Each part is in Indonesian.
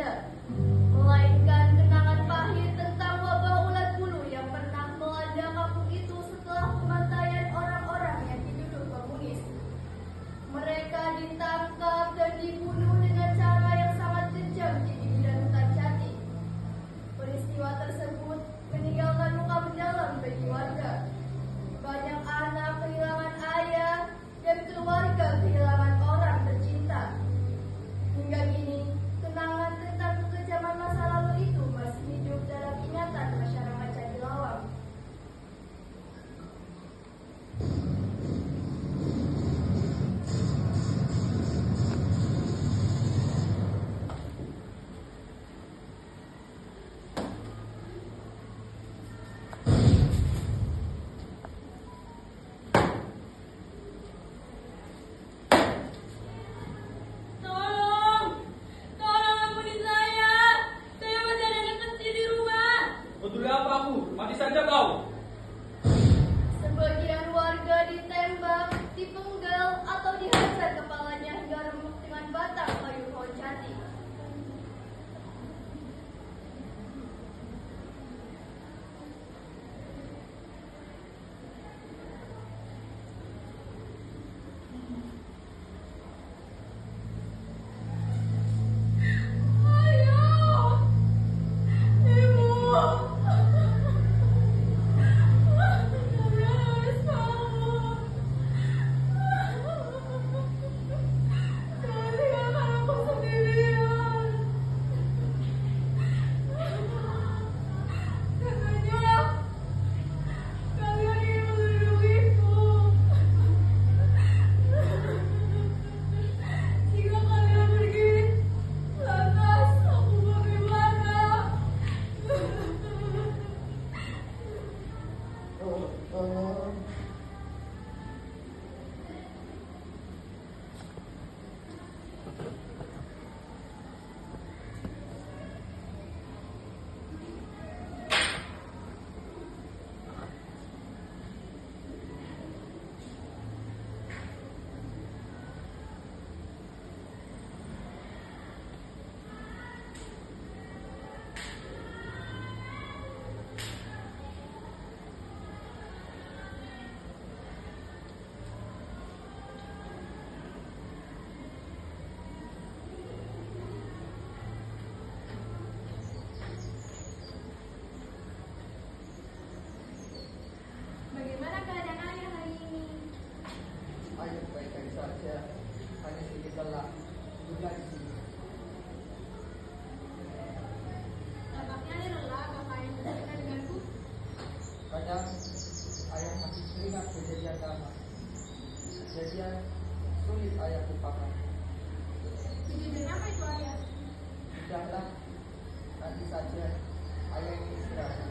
benda, melainkan kenangan pahit tentang wabah ulat bulu yang pernah melanda kampung itu setelah pembantaian orang-orang yang dituduh komunis. Mereka ditangkap dan dibunuh dengan cara yang sangat kejam di pinggiran hutan jati. Peristiwa tersebut meninggalkan luka mendalam bagi warga. Banyak anak kehilangan ayah dan keluarga kehilangan orang tercinta. Hingga kini, kenangan tentang kekejaman masa lalu itu masih hidup dalam ingatan masyarakat Jatirawang. Mati saja kau. Sebagian warga ditembak, dipenggal, atau dihajar kepalanya hingga remuk dengan batang kayu pohon jati. Bagaimana keadaan ayah hari ini? Ayah baik-baik saja, hanya sedikit lelah. Duduklah di sini. Tampaknya ada lelah, apa yang berkaitan denganku? Kadang ayah masih teringat kejadian lama. Kejadian sulit ayah lupakan. Kejadian apa itu ayah? Sudahlah, nanti saja ayah ingin istirahat.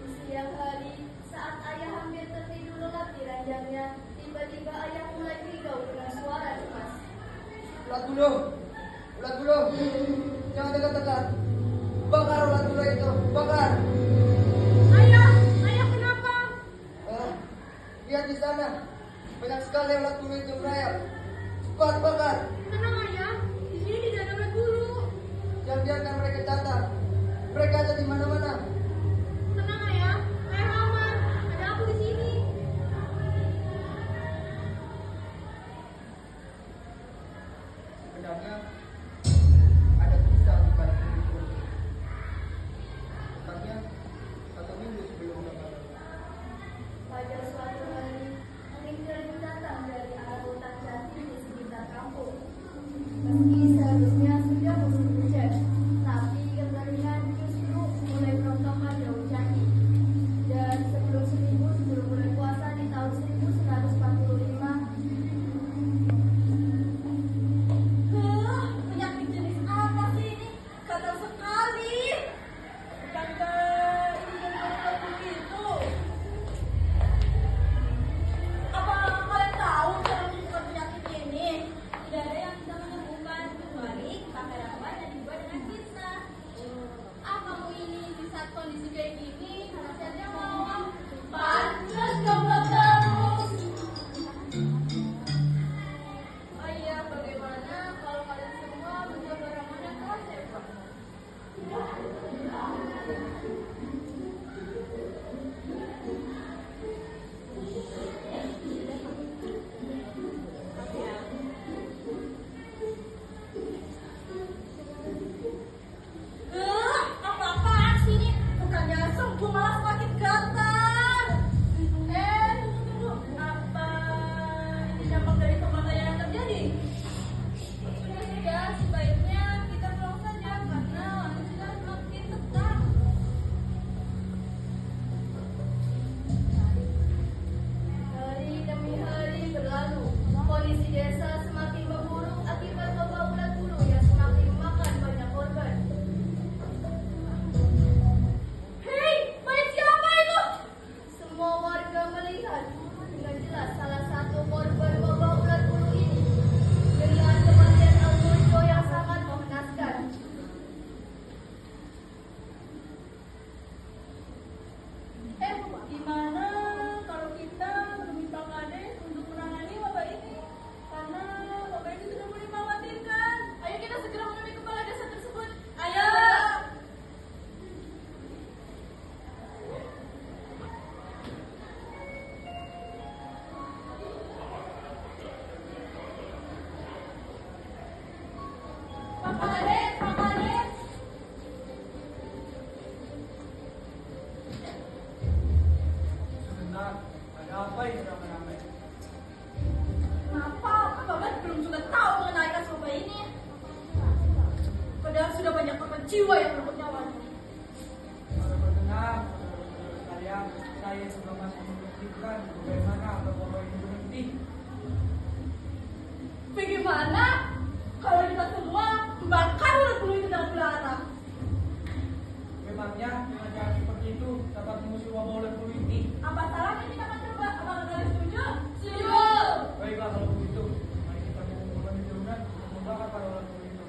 Di siang hari, saat ayah hampir tertidur lelap di ranjangnya, tiba-tiba ayah mulai berigau dengan suara cemas. Ulat bulu, ulat bulu, jangan dekat-dekat. Bakar ulat bulu itu, bakar. Ayah kenapa? Lihat di sana, banyak sekali ulat bulu itu merayap. Cepat bakar. Tenang ayah, di sini tidak ada ulat bulu. Jangan biarkan mereka datang. Mereka ada di mana-mana. Tenang ayah aman. Ada aku di sini. Sebenarnya ada kisah di balik itu. Tepatnya 1 minggu sebelum Ramadan. Pada suatu hari, angin keras datang dari arah hutan jati di sekitar kampung. Meski seharusnya sudah musim hujan, tapi kekeringan justru mulai merontok yang merebut nyawanya. Para pendengar, sekalian, saya juga masih memikirkan bagaimana bapak ini berhenti. Bagaimana kalau kita semua membakar ulat bulu itu dengan gula arak? Memangnya dengan cara seperti itu dapat mengusir wabah ulat bulu ini? Apa salahnya kita akan coba? Apakah kalian setuju? Setuju. Baiklah kalau begitu, mari kita mengumpulkan di turunan untuk membakar para ulat bulu itu.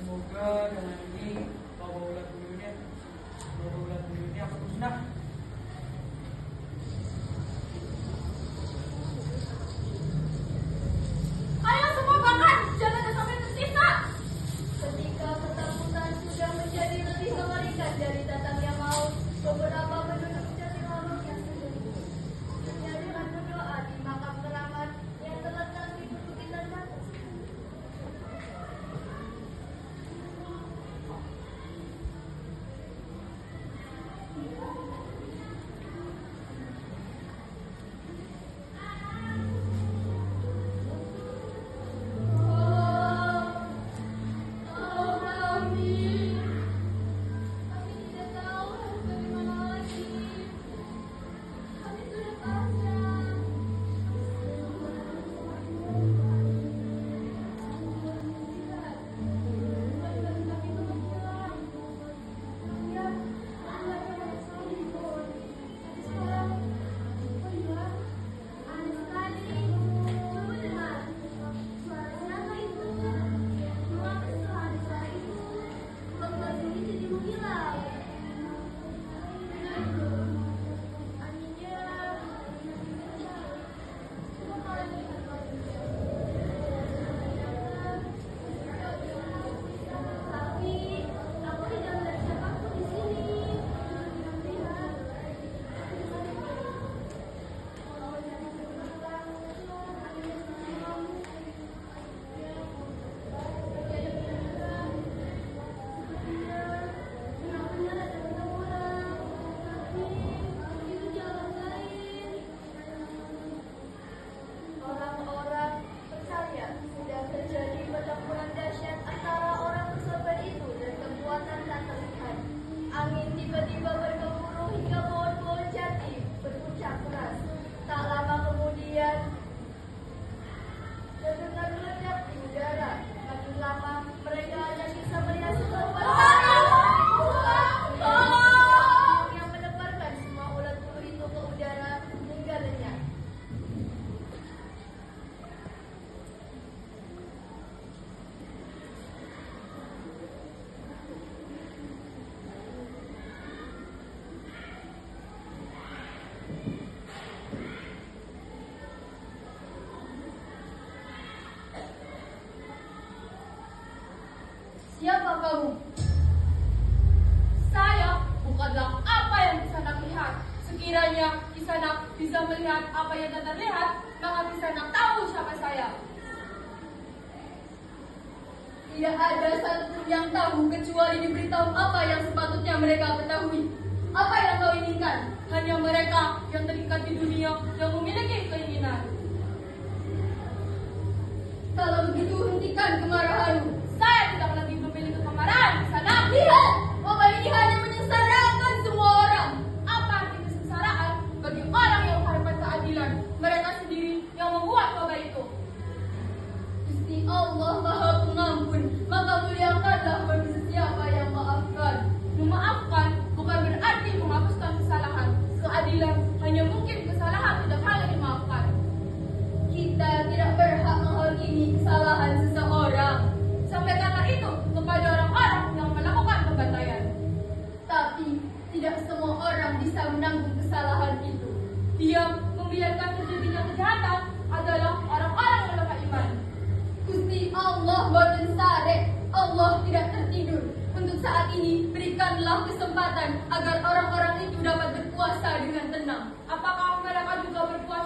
Semoga dengan ini wabah ulat bulu ini akan musnah. Ayo semua bakar, jangan sampai tersisa. Ketika ketakutan sudah menjadi lebih mengerikan dari datangnya maut, beberapa penduduk Jatiwangi yang sendiri dengan berdoa di makam keramat yang terletak di perbukitan atas. Kami tidak tahu harus bagaimana lagi. Kami sudah pasrah. Tapi aku tidak melihat siapapun di sini. Orang-orang percaya sudah terjadi pertempuran dahsyat antara orang bersabar itu dan kekuatan tak terlihat. Angin tiba-tiba bergemuruh hingga pohon-pohon jati berpuncak keras. Tak lama kemudian, terdengar meledak di udara. Makin lama, mereka hanya bisa melihat sekelompok yang menebarkan semua ulat bulu itu ke udara hingga lenyap. Siapa kamu? Saya bukanlah apa yang Kisanak lihat. Sekiranya Kisanak bisa melihat apa yang tak terlihat, maka Kisanak tahu siapa saya. Tidak ada satupun yang tahu kecuali diberitahu apa yang sepatutnya mereka ketahui. Apa yang kau inginkan? Hanya mereka yang terikat di dunia yang memiliki keinginan. Kalau begitu hentikan kemarahanmu. Saya tidak lagi memiliki kemarahan, Kisanak. Lihat, wabah ini hanya menyengsarakan semua orang. Apa arti kesengsaraan bagi orang yang mengharapkan keadilan? Mereka sendiri yang membuat wabah itu. Gusti Allah Maha Pengampun, maka muliakanlah bagi sesiapa yang maafkan. Memaafkan bukan berarti menghapuskan kesalahan. Keadilan hanya mungkin kesalahan tidak hanya dimaafkan. Kita tidak berhak menghakimi kesalahan seseorang. Sampai kata itu kepada orang-orang yang melakukan pembantaian. Tapi tidak semua orang bisa menanggung kesalahan itu. Diam membiarkan terjadinya kejahatan adalah orang-orang yang lemah iman. Gusti Allah boten sare, Allah tidak tertidur. Untuk saat ini berikanlah kesempatan agar orang-orang itu dapat berkuasa Apakah mereka juga berpuasa